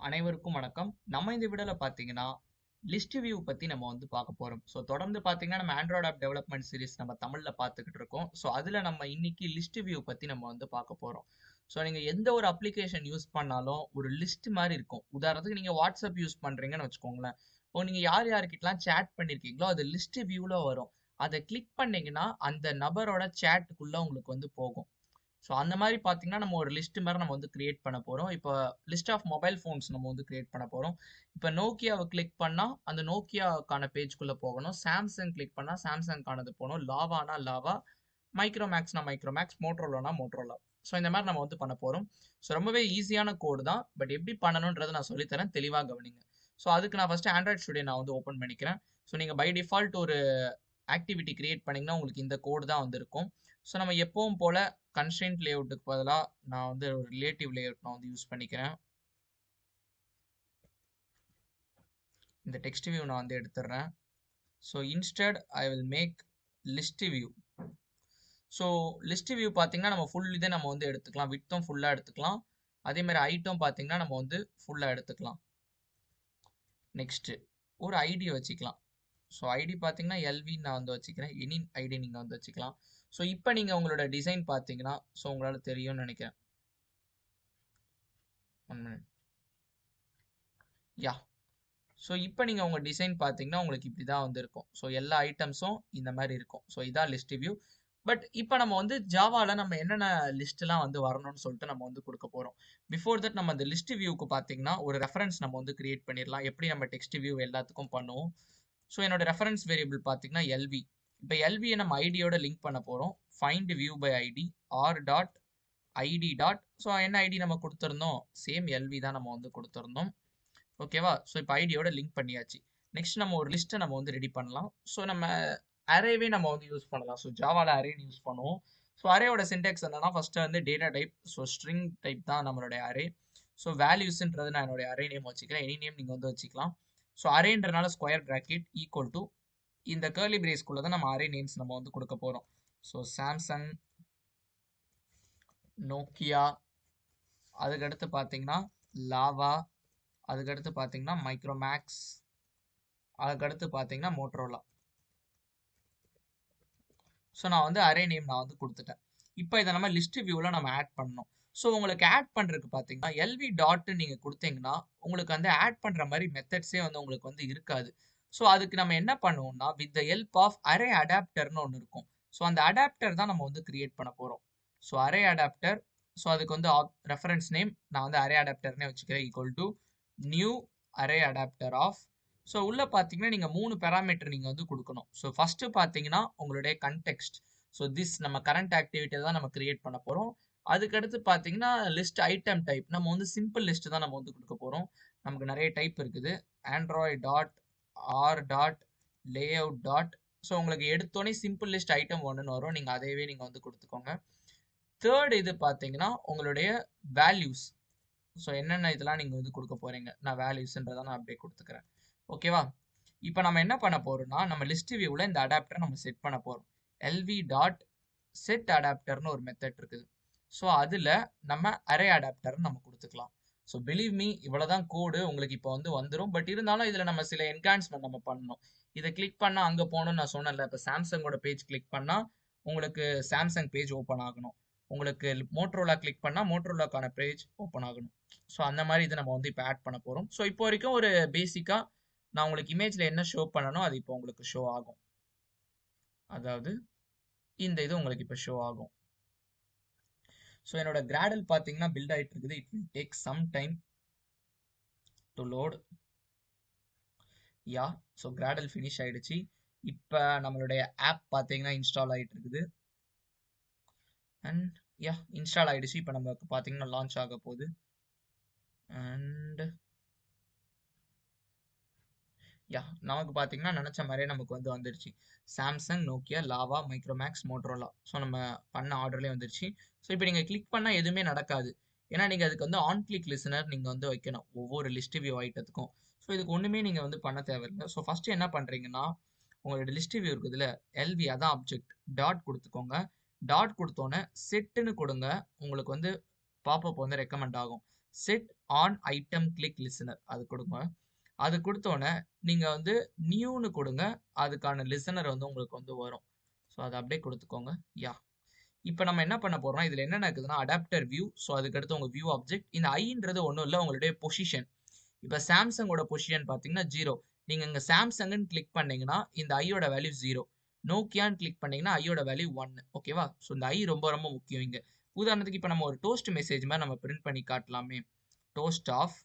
அனைவருக்கும் வணக்கம். நம்ம இந்த வீடியோல பார்த்தீங்கன்னா, லிஸ்ட் வியூ பத்தி நம்ம வந்து பார்க்க போறோம். ஸோ தொடர்ந்து பார்த்தீங்கன்னா, நம்ம ஆண்ட்ராய்டு ஆப் டெவலப்மெண்ட் சீரிஸ் நம்ம தமிழ்ல பார்த்துக்கிட்டு இருக்கோம். ஸோ அதுல நம்ம இன்னைக்கு லிஸ்ட் வியூ பத்தி நம்ம வந்து பார்க்க போறோம். ஸோ நீங்க எந்த ஒரு அப்ளிகேஷன் யூஸ் பண்ணாலும் ஒரு லிஸ்ட் மாரி இருக்கும். உதாரணத்துக்கு நீங்க வாட்ஸ்அப் யூஸ் பண்றீங்கன்னு வச்சுக்கோங்களேன். நீங்க யார் யார்கிட்டலாம் சேட் பண்ணியிருக்கீங்களோ அது லிஸ்ட் வியூல வரும். அத கிளிக் பண்ணீங்கன்னா, அந்த நபரோட சேட்டுக்குள்ள உங்களுக்கு வந்து போகும். ஸோ அந்த மாதிரி பார்த்தீங்கன்னா நம்ம ஒரு லிஸ்ட் மாதிரி நம்ம வந்து கிரியேட் பண்ண போகிறோம். இப்போ லிஸ்ட் ஆஃப் மொபைல் ஃபோன்ஸ் நம்ம வந்து கிரியேட் பண்ண போகிறோம். இப்போ நோக்கியாவை கிளிக் பண்ணால் அந்த நோக்கியாக்கான பேஜ்குள்ளே போகணும். சாம்சங் கிளிக் பண்ணால் சாம்சங்கானது போகணும். லாவானா லாவா, மைக்ரோமேக்ஸ்னா மைக்ரோமேக்ஸ், மோட்ரோலானா மோட்ரோலா. ஸோ இந்த மாதிரி நம்ம வந்து பண்ண போகிறோம். ஸோ ரொம்பவே ஈஸியான கோடு தான். பட் எப்படி பண்ணணுன்றதை நான் சொல்லித்தரேன், தெளிவாக கவனிங்க. ஸோ அதுக்கு நான் ஃபஸ்ட்டு ஆண்ட்ராய்ட் ஸ்டுடியோ நான் வந்து ஓப்பன் பண்ணிக்கிறேன். ஸோ நீங்கள் பை டிஃபால்ட் ஒரு ஆக்டிவிட்டி கிரியேட் பண்ணிங்கன்னா உங்களுக்கு இந்த கோடு தான் வந்து இருக்கும். ஸோ நம்ம எப்பவும் போல் கன்ஸ்ட்ரெயின்ட் லேஅவுட்டுக்கு பதிலாக நான் வந்து ஒரு ரிலேட்டிவ் லேஅவுட் நான் வந்து யூஸ் பண்ணிக்கிறேன். இந்த டெக்ஸ்ட் வியூ நான் வந்து எடுத்துடுறேன். So instead I will make list view. So list view பார்த்தீங்கன்னா நம்ம ஃபுல் இதை நம்ம வந்து எடுத்துக்கலாம். விட்த்தும் ஃபுல்லாக எடுத்துக்கலாம். அதே மாதிரி ஹைட்டும் பார்த்தீங்கன்னா நம்ம வந்து ஃபுல்லாக எடுத்துக்கலாம். நெக்ஸ்ட்டு ஒரு ஐடி வச்சுக்கலாம். ஸோ ஐடி பார்த்தீங்கன்னா எல்வி நான் வந்து வச்சுக்கிறேன். எனி ஐடி நீங்கள் வந்து வச்சுக்கலாம். ஸோ இப்போ நீங்கள் உங்களோட டிசைன் பார்த்தீங்கன்னா ஸோ உங்களால் தெரியும்னு நினைக்கிறேன். 1 minute. யா. ஸோ இப்போ நீங்கள் உங்கள் டிசைன் பார்த்தீங்கன்னா உங்களுக்கு இப்படி தான் வந்து இருக்கும். ஸோ எல்லா ஐட்டம்ஸும் இந்த மாதிரி இருக்கும். ஸோ இதான் லிஸ்ட் வியூ. பட் இப்போ நம்ம வந்து ஜாவாவில் நம்ம என்னென்ன லிஸ்ட்லாம் வந்து வரணும்னு சொல்லிட்டு நம்ம வந்து கொடுக்க போகிறோம். பிஃபோர் தட் நம்ம அந்த லிஸ்ட் வியூக்கு பார்த்தீங்கன்னா ஒரு ரெஃபரன்ஸ் நம்ம வந்து கிரியேட் பண்ணிடலாம். எப்படி நம்ம டெக்ஸ்ட் வியூ எல்லாத்துக்கும் பண்ணுவோம். ஸோ என்னோட ரெஃபரன்ஸ் வேரியபிள் பார்த்தீங்கன்னா எல்வி. இப்போ எல்வியை நம்ம ஐடியோட லிங்க் பண்ண போகிறோம். Find view by ID R dot ID dot. So என்ன ஐடி நம்ம கொடுத்துருந்தோம், சேம் எல்வி தான் நம்ம வந்து கொடுத்துருந்தோம். ஓகேவா. ஸோ இப்போ ஐடியோட லிங்க் பண்ணியாச்சு. நெக்ஸ்ட் நம்ம ஒரு லிஸ்ட்டை நம்ம வந்து ரெடி பண்ணலாம். ஸோ நம்ம அரேவே நம்ம வந்து யூஸ் பண்ணலாம். ஸோ ஜாவாவில் அரேன்னு யூஸ் பண்ணுவோம். ஸோ அரேயோட சின்டெக்ஸ் என்னன்னா ஃபர்ஸ்ட் வந்து data type. So string type தான் நம்மளுடைய அரே. ஸோ வேல்யூஸ்ன்றது நான் என்னுடைய அரே நேம் வச்சுக்கிறேன். எனி நேம் நீங்கள் வந்து வச்சுக்கலாம். ஸோ அரேன்றனால ஸ்கொயர் ப்ராக்கெட் ஈக்குவல் டு இந்த கர்லி பிரேஸ்க்குள்ள தான் நம்ம அரே நேம்ஸ் நம்ம வந்து கொடுக்க போகிறோம். ஸோ சாம்சங், நோக்கியா, அதுக்கடுத்து பார்த்தீங்கன்னா லாவா, அதுக்கடுத்து பார்த்தீங்கன்னா மைக்ரோமேக்ஸ், அதுக்கடுத்து பார்த்தீங்கன்னா மோட்ரோலா. ஸோ நான் வந்து அரே நேம் நான் வந்து கொடுத்துட்டேன். இப்போ இதை நம்ம லிஸ்ட் வியூவில் நம்ம ஆட் பண்ணணும். ஸோ உங்களுக்கு ஆட் பண்ணுறதுக்கு பார்த்தீங்கன்னா எல்வி டாட் நீங்கள் கொடுத்தீங்கன்னா உங்களுக்கு வந்து ஆட் பண்ணுற மாதிரி மெத்தட்ஸே வந்து உங்களுக்கு வந்து இருக்காது. ஸோ அதுக்கு நம்ம என்ன பண்ணுவோம்னா with the help of array அடாப்டர்னு ஒன்று இருக்கும். ஸோ அந்த அடாப்டர் தான் நம்ம வந்து கிரியேட் பண்ண போகிறோம். So array adapter. ஸோ அதுக்கு வந்து ரெஃபரன்ஸ் நேம் நான் வந்து அரே அடாப்டர்னே வச்சுக்கிறேன். Equal to new array adapter of. So உள்ளே பார்த்தீங்கன்னா நீங்கள் 3 பேராமீட்டர் நீங்கள் வந்து கொடுக்கணும். ஸோ ஃபஸ்ட்டு பார்த்தீங்கன்னா உங்களுடைய கன்டெக்ஸ்ட். ஸோ திஸ் நம்ம கரண்ட் ஆக்டிவிட்டி தான் நம்ம கிரியேட் பண்ண போகிறோம். அதுக்கடுத்து பார்த்தீங்கன்னா லிஸ்ட் ஐட்டம் டைப். நம்ம வந்து சிம்பிள் லிஸ்ட் தான் நம்ம வந்து கொடுக்க போகிறோம். நமக்கு நிறைய டைப் இருக்குது. Android dot R dot layout dot. So உங்களுக்கு எடுத்தோடனே சிம்பிள் லிஸ்ட் ஐட்டம் ஒன்றுன்னு வரும். நீங்கள் அதையவே நீங்கள் வந்து கொடுத்துக்கோங்க. தேர்ட் இது பார்த்தீங்கன்னா உங்களுடைய வேல்யூஸ். ஸோ என்னென்ன இதெல்லாம் நீங்கள் வந்து கொடுக்க போகிறீங்க. நான் வேல்யூஸ்ன்றதை நான் அப்படியே கொடுத்துக்கிறேன். ஓகேவா. இப்போ நம்ம என்ன பண்ண போகிறோம்னா நம்ம லிஸ்ட் வியூவில் இந்த அடாப்டரை நம்ம செட் பண்ண போகிறோம். எல்வி டாட் செட் அடாப்டர்னு ஒரு மெத்தட் இருக்குது. ஸோ அதில் நம்ம அரே அடாப்டர்னு நம்ம கொடுத்துக்கலாம். ஸோ பிலீவ் மீ இவ்வளோதான் கோடு உங்களுக்கு இப்போ வந்து வந்துடும். பட் இருந்தாலும் இதில் நம்ம சில என்ஹான்ஸ்மெண்ட் நம்ம பண்ணணும். இதை கிளிக் பண்ணால் அங்கே போகணும்னு நான் சொன்னேன்ல. இப்போ சாம்சங்கோட பேஜ் கிளிக் பண்ணால் உங்களுக்கு சாம்சங் பேஜ் ஓப்பன் ஆகணும். உங்களுக்கு மோட்ரோலா கிளிக் பண்ணால் மோட்ரோலாக்கான பேஜ் ஓப்பன் ஆகணும். ஸோ அந்த மாதிரி இதை நம்ம வந்து இப்போ ஆட் பண்ண போகிறோம். ஸோ இப்போ வரைக்கும் ஒரு பேசிக்காக நான் உங்களுக்கு இமேஜில் என்ன ஷோ பண்ணணும் அது இப்போ உங்களுக்கு ஷோ ஆகும். அதாவது இந்த இது உங்களுக்கு இப்போ ஷோ ஆகும். ஸோ என்னோட கிராடல் பார்த்தீங்கன்னா பில்ட் ஆகிட்டு இருக்குது. It will take some time to load. Yeah. So Gradle finish ஆயிடுச்சு. இப்போ நம்மளுடைய ஆப் பார்த்தீங்கன்னா இன்ஸ்டால் ஆகிட்டு இருக்குது. அண்ட் யா இன்ஸ்டால் ஆகிடுச்சு. இப்போ நமக்கு பார்த்தீங்கன்னா லான்ச் ஆக போகுது. அண்ட் யா நமக்கு பார்த்தீங்கன்னா நினச்ச மாதிரியே நமக்கு வந்து வந்துருச்சு. Samsung, Nokia, lava, Micromax, Motorola. So நம்ம பண்ண ஆர்டர்லேயே வந்துருச்சு. ஸோ இப்போ நீங்கள் கிளிக் பண்ணால் எதுவுமே நடக்காது. ஏன்னா நீங்கள் அதுக்கு வந்து ஆன் கிளிக் லிசனர் நீங்கள் வந்து வைக்கணும் ஒவ்வொரு லிஸ்ட் வியூ ஐட்டத்துக்கும். ஸோ இதுக்கு ஒன்றுமே நீங்கள் வந்து பண்ண தேவையில்லை. ஸோ ஃபஸ்ட்டு என்ன பண்ணுறீங்கன்னா உங்களோட லிஸ்ட் வியூ இருக்குதுல எல்வி அதான் ஆப்ஜெக்ட் டாட் கொடுத்துக்கோங்க. டாட் கொடுத்தோன்னே செட்டுன்னு கொடுங்க. உங்களுக்கு வந்து பாப்அப் வந்து ரெக்கமெண்ட் ஆகும். Set on item click listener அது கொடுங்க. அது கொடுத்தோன்னே நீங்கள் வந்து நியூன்னு கொடுங்க. அதுக்கான லிசனர் வந்து உங்களுக்கு வந்து வரும். ஸோ அதை அப்படியே கொடுத்துக்கோங்க. யா இப்போ நம்ம என்ன பண்ண போறோம், இதில் என்னென்ன இருக்குதுன்னா அடாப்டர் வியூ. ஸோ அதுக்கடுத்து உங்கள் வியூ ஆப்ஜெக்ட். இந்த ஐன்றது ஒன்றும் இல்லை, உங்களுடைய பொசிஷன். இப்போ சாம்சங்கோட பொசிஷன் பார்த்தீங்கன்னா 0. நீங்கள் இங்கே சாம்சங்னு கிளிக் பண்ணீங்கன்னா இந்த ஐயோட வேல்யூ 0. நோக்கியான்னு கிளிக் பண்ணீங்கன்னா ஐயோட வேல்யூ 1. ஓகேவா? ஸோ இந்த ஐ ரொம்ப ரொம்ப முக்கியம் இங்கே. உதாரணத்துக்கு இப்போ நம்ம ஒரு டோஸ்ட் மெசேஜ் மாதிரி நம்ம பிரிண்ட் பண்ணி காட்டலாமே. Toast of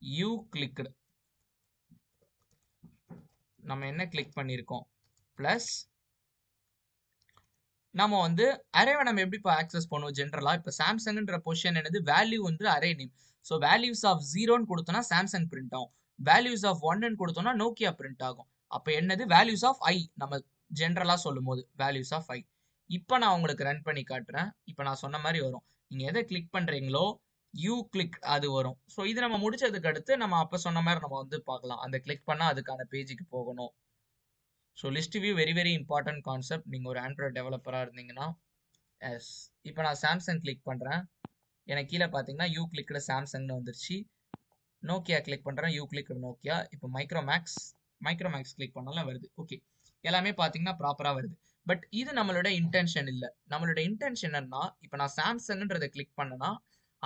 you clicked. நம்ம என்ன கிளிக் பண்ணியிருக்கோம் ப்ளஸ் நம்ம வந்து அரேவை நம்ம எப்படி இப்போ ஆக்சஸ் பண்ணுவோம் ஜென்ரலாக. இப்போ சாம்சங்ன்ற பொசிஷன் என்னது, வேல்யூ வந்து array name. So values of 0ன்னு கொடுத்தோம்னா சாம்சங் பிரிண்ட் ஆகும். வேல்யூஸ் ஆஃப் 1ன்னு கொடுத்தோம்னா நோக்கியா பிரிண்ட் ஆகும். அப்போ என்னது, வேல்யூஸ் ஆஃப் ஐ நம்ம ஜென்ரலாக சொல்லும் போது வேல்யூஸ் ஆஃப் ஐ. இப்போ நான் உங்களுக்கு ரன் பண்ணி காட்டுறேன். இப்போ நான் சொன்ன மாதிரி வரும். நீங்கள் எதை கிளிக் பண்ணுறீங்களோ யூ கிளிக் அது வரும். ஸோ இது நம்ம முடிச்சதுக்கு அடுத்து நம்ம அப்போ சொன்ன மாதிரி நம்ம வந்து பார்க்கலாம். அந்த கிளிக் பண்ணால் அதுக்கான பேஜுக்கு போகணும். So list view very very important concept. நீங்கள் ஒரு ஆண்ட்ராய்ட் டெவலப்பராக இருந்தீங்கன்னா. எஸ், இப்போ நான் சாம்சங் கிளிக் பண்ணுறேன். எனக்கு கீழே பார்த்தீங்கன்னா யூ கிளிக்டு சாம்சங்னு வந்துருச்சு. நோக்கியா கிளிக் பண்ணுறேன், யூ கிளிக்டு நோக்கியா. இப்போ மைக்ரோமேக்ஸ் கிளிக் பண்ணாலும் வருது. ஓகே, எல்லாமே பார்த்தீங்கன்னா ப்ராப்பராக வருது. பட் இது நம்மளோட இன்டென்ஷன் இல்லை. நம்மளோட இன்டென்ஷன் என்னன்னா, இப்போ நான் சாம்சங்ன்றதை கிளிக் பண்ணேன்னா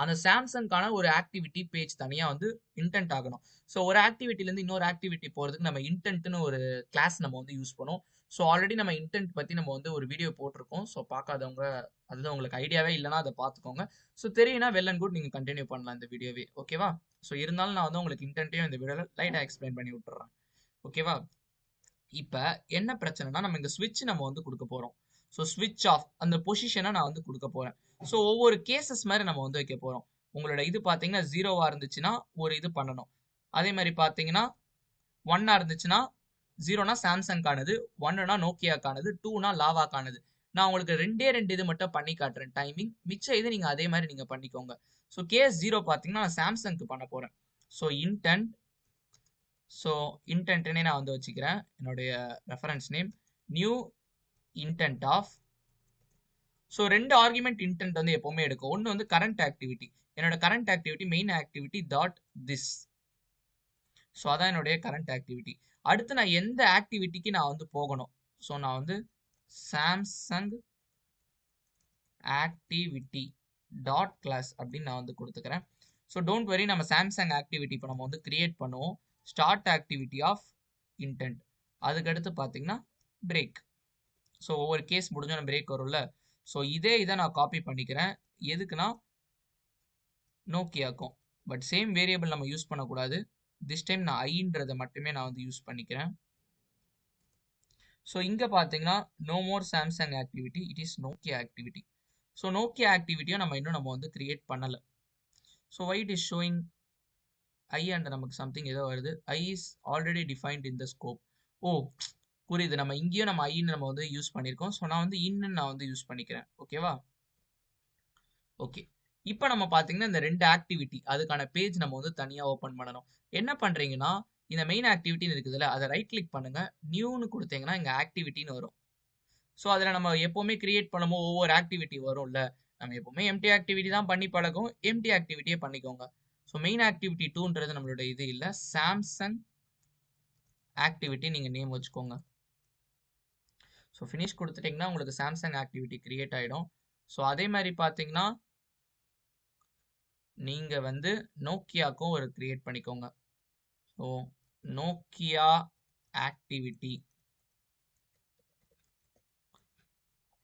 அந்த சாம்சங்கான ஒரு ஆக்டிவிட்டி பேஜ் தனியாக வந்து இன்டென்ட் ஆகணும். ஸோ ஒரு ஆக்டிவிட்டிலேருந்து இன்னொரு ஆக்டிவிட்டி போகிறதுக்கு நம்ம இன்டென்ட்னு ஒரு கிளாஸ் நம்ம வந்து யூஸ் பண்ணுவோம். ஸோ ஆல்ரெடி நம்ம இன்டென்ட் பற்றி நம்ம வந்து ஒரு வீடியோ போட்டிருக்கோம். ஸோ பார்க்காதவங்க, அதுதான் உங்களுக்கு ஐடியாவே இல்லைனா அதை பார்த்துக்கோங்க. ஸோ தெரியும்னா வெல் அண்ட் குட், நீங்கள் கண்டினியூ பண்ணலாம் இந்த வீடியோவே. ஓகேவா? ஸோ இருந்தாலும் நான் வந்து உங்களுக்கு இன்டென்ட்டையும் இந்த வீடியோவில் லைட்டாக எக்ஸ்பிளைன் பண்ணி விட்டுறேன். ஓகேவா? இப்போ என்ன பிரச்சனைனா, நம்ம இந்த ஸ்விட்ச் நம்ம வந்து கொடுக்க போகிறோம். ஸோ ஸ்விட்ச் ஆஃப் அந்த பொசிஷனை நான் வந்து கொடுக்க போகிறேன். ஸோ ஒவ்வொரு கேசஸ் மாதிரி நம்ம வந்து வைக்க போகிறோம். உங்களோட இது பார்த்தீங்கன்னா 0வா இருந்துச்சுன்னா ஒரு இது பண்ணணும். அதே மாதிரி பார்த்தீங்கன்னா 1ஆ இருந்துச்சுன்னா 0னா சாம்சங்கானது, 1னா நோக்கியாக்கானது, 2னா லாவாக்கானது. நான் உங்களுக்கு ரெண்டு இது மட்டும் பண்ணி காட்டுறேன் டைமிங். மிச்ச இது நீங்கள் அதே மாதிரி நீங்கள் பண்ணிக்கோங்க. ஸோ கேஸ் 0 பார்த்தீங்கன்னா நான் சாம்சங்க்கு பண்ண போகிறேன். ஸோ இன்டென்ட்னே நான் வந்து வச்சுக்கிறேன். என்னுடைய reference name new intent of. So 2 argument intent வந்து எப்பவுமே எடுக்கும். ஒன்று வந்து கரண்ட் ஆக்டிவிட்டி. என்னோட current activity main activity dot this. So அதான் என்னுடைய கரண்ட் ஆக்டிவிட்டி. அடுத்து நான் எந்த ஆக்டிவிட்டிக்கு நான் வந்து போகணும். ஸோ நான் வந்து சாம்சங் ஆக்டிவிட்டி டாட் கிளாஸ் அப்படின்னு நான் வந்து கொடுத்துக்கிறேன். ஸோ டோன்ட் வெரி, நம்ம சாம்சங் ஆக்டிவிட்டி இப்போ நம்ம வந்து கிரியேட் பண்ணுவோம். Start activity of intent. அதுக்கடுத்து பார்த்தீங்கன்னா பிரேக். ஸோ ஒவ்வொரு கேஸ் முடிஞ்சோன்னா பிரேக் வரும்ல. ஸோ இதை நான் காப்பி பண்ணிக்கிறேன். எதுக்குன்னா நோக்கியாக்கும். பட் சேம் வேரியபிள் நம்ம யூஸ் பண்ணக்கூடாது. திஸ் டைம் நான் ஐன்றதை மட்டுமே நான் வந்து யூஸ் பண்ணிக்கிறேன். ஸோ இங்கே பார்த்தீங்கன்னா no more Samsung activity, it is Nokia activity. So Nokia ஆக்டிவிட்டியும் நம்ம வந்து கிரியேட் பண்ணலை. So why it is showing I and நமக்கு சம்திங் ஏதோ வருது. I is already defined in the scope. Oh புரியுது, நம்ம இங்கேயும் நம்ம ஐன்னு நம்ம வந்து யூஸ் பண்ணியிருக்கோம். ஸோ நான் வந்து இன்னு நான் வந்து யூஸ் பண்ணிக்கிறேன். ஓகேவா? ஓகே, இப்போ நம்ம பார்த்தீங்கன்னா இந்த 2 ஆக்டிவிட்டி அதுக்கான பேஜ் நம்ம வந்து தனியாக ஓப்பன் பண்ணணும். என்ன பண்ணுறீங்கன்னா, இந்த மெயின் ஆக்டிவிட்டின்னு இருக்குதுல்ல, அதை ரைட் கிளிக் பண்ணுங்க, நியூன்னு கொடுத்தீங்கன்னா இங்கே ஆக்டிவிட்டின்னு வரும். ஸோ அதில் நம்ம எப்போவுமே கிரியேட் பண்ணும்போது ஒவ்வொரு ஆக்டிவிட்டி வரும்ல, நம்ம எப்போவுமே எம்டி ஆக்டிவிட்டி தான் பண்ணி பழகும். எம்டி ஆக்டிவிட்டியே பண்ணிக்கோங்க. ஸோ மெயின் ஆக்டிவிட்டி 2ன்றது நம்மளோட இது இல்லை, சாம்சங் ஆக்டிவிட்டி நீங்கள் நேம் வச்சுக்கோங்க. ஸோ ஃபினிஷ் கொடுத்துட்டிங்கன்னா உங்களுக்கு சாம்சங் ஆக்டிவிட்டி கிரியேட் ஆகிடும். ஸோ அதே மாதிரி பார்த்தீங்கன்னா நீங்கள் வந்து நோக்கியாக்கும் ஒரு கிரியேட் பண்ணிக்கோங்க. ஸோ நோக்கியா ஆக்டிவிட்டி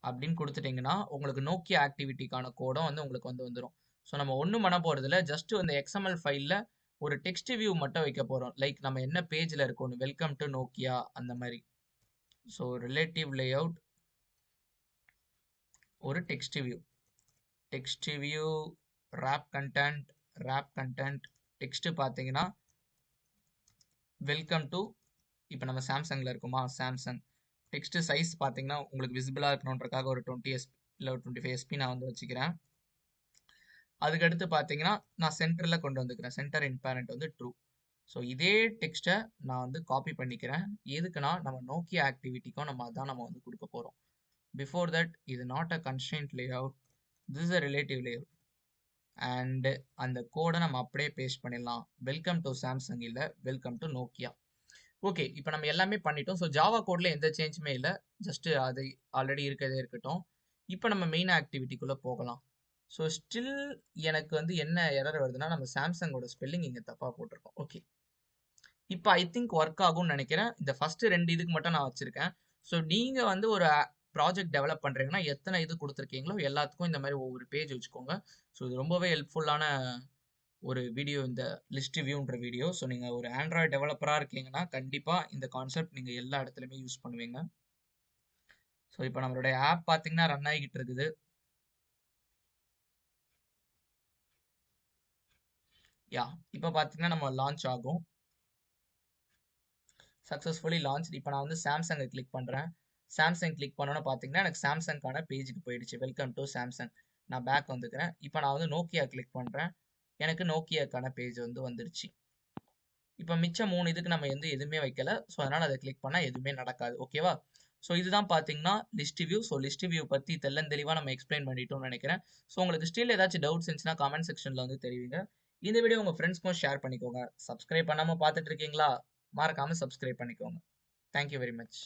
அப்படின்னு கொடுத்துட்டிங்கன்னா உங்களுக்கு நோக்கியா ஆக்டிவிட்டிக்கான கோடும் வந்து உங்களுக்கு வந்து வந்துடும். ஸோ நம்ம ஒன்றும் பண்ண போகிறதில்ல, ஜஸ்ட் அந்த எக்ஸ்எம்எல் ஃபைலில் ஒரு டெக்ஸ்ட் வியூ மட்டும் வைக்க போகிறோம். லைக் நம்ம என்ன பேஜில் இருக்கணும், வெல்கம் டு நோக்கியா அந்த மாதிரி. ஸோ ரிலேட்டிவ் லேஅவுட், ஒரு text view wrap content text பார்த்தீங்கன்னா வெல்கம் டு, இப்போ நம்ம சாம்சங்கில் இருக்குமா, சாம்சங் டெக்ஸ்ட் சைஸ் பார்த்தீங்கன்னா உங்களுக்கு விசிபிளாக இருக்கணுன்றக்காக ஒரு 20 SP இல்லை ஒரு 25 SP நான் வந்து வச்சுக்கிறேன். அதுக்கடுத்து பார்த்தீங்கன்னா நான் சென்டரில் கொண்டு வந்துக்கிறேன். சென்டர் இன் பேரண்ட் வந்து ட்ரூ. ஸோ இதே டெக்ஸ்ட்டை நான் வந்து காப்பி பண்ணிக்கிறேன். எதுக்குன்னா நம்ம நோக்கியா ஆக்டிவிட்டிக்கும் நம்ம அதான் நம்ம வந்து கொடுக்க போகிறோம். பிஃபோர் தட் இது not a constraint layout, this is a relative layout. And அந்த கோடை நம்ம அப்படியே பேஸ்ட் பண்ணிடலாம். வெல்கம் டு சாம்சங் இல்ல, வெல்கம் டு நோக்கியா. ஓகே, இப்போ நம்ம எல்லாமே பண்ணிட்டோம். ஸோ ஜாவா கோட்ல எந்த சேஞ்சுமே இல்லை, ஜஸ்ட் அது ஆல்ரெடி இருக்கிறதே இருக்கட்டும். இப்போ நம்ம மெயின் ஆக்டிவிட்டிக்குள்ள போகலாம். ஸோ ஸ்டில் எனக்கு வந்து என்ன எரர் வருதுன்னா, நம்ம சாம்சங்கோட ஸ்பெல்லிங் இங்கே தப்பாக போட்டிருக்கோம். ஓகே, இப்போ ஐ திங்க் ஒர்க் ஆகும்னு நினைக்கிறேன். இந்த ஃபர்ஸ்ட் 2 இதுக்கு மட்டும் நான் வச்சிருக்கேன். ஸோ நீங்க வந்து ஒரு ப்ராஜெக்ட் டெவலப் பண்றீங்கன்னா எத்தனை இது கொடுத்துருக்கீங்களோ எல்லாத்துக்கும் இந்த மாதிரி ஒவ்வொரு பேஜ் வச்சுக்கோங்க. ஸோ இது ரொம்பவே ஹெல்ப்ஃபுல்லான ஒரு வீடியோ, இந்த லிஸ்ட் வியூன்ற வீடியோ. ஸோ நீங்க ஒரு ஆண்ட்ராய்டு டெவலப்பரா இருக்கீங்கன்னா கண்டிப்பா இந்த கான்செப்ட் நீங்க எல்லா இடத்துலையுமே யூஸ் பண்ணுவீங்க. ஸோ இப்போ நம்மளுடைய ஆப் பார்த்தீங்கன்னா ரன் ஆகிட்டு இருக்குது. யா, இப்போ பார்த்தீங்கன்னா நம்ம லான்ச் ஆகும். Successfully launch. இப்போ நான் வந்து சாம்சங்கை கிளிக் பண்ணுறேன். சாம்சங் கிளிக் பண்ணோன்னு பார்த்தீங்கன்னா எனக்கு சாம்சங்கான பேஜுக்கு போயிடுச்சு. Welcome to Samsung. நான் பேக் வந்துக்கிறேன். இப்போ நான் வந்து நோக்கியா கிளிக் பண்ணுறேன். எனக்கு நோக்கியாக்கான பேஜ் வந்து வந்துருச்சு. இப்போ மிச்சம் 3 இதுக்கு நம்ம எதுவுமே வைக்கல. ஸோ அதனால் அதை கிளிக் பண்ணால் எதுவுமே நடக்காது. ஓகேவா? ஸோ இதுதான் பார்த்தீங்கன்னா list view. So list view பற்றி தெளிவாக நம்ம எக்ஸ்பிளைன் பண்ணிட்டோம்னு நினைக்கிறேன். ஸோ உங்களுக்கு ஸ்டில் ஏதாச்சும் டவுட்ஸ் இருந்துச்சுன்னா கமெண்ட் செக்ஷனில் வந்து தெரிவிங்க. இந்த வீடியோ உங்கள் ஃப்ரெண்ட்ஸ்க்கும் ஷேர் பண்ணிக்கோங்க. சப்ஸ்கிரைப் பண்ணாமல் பார்த்துட்டு இருக்கீங்களா? மறக்காமல் சப்ஸ்கிரைப் பண்ணிக்கோங்க. Thank you very much.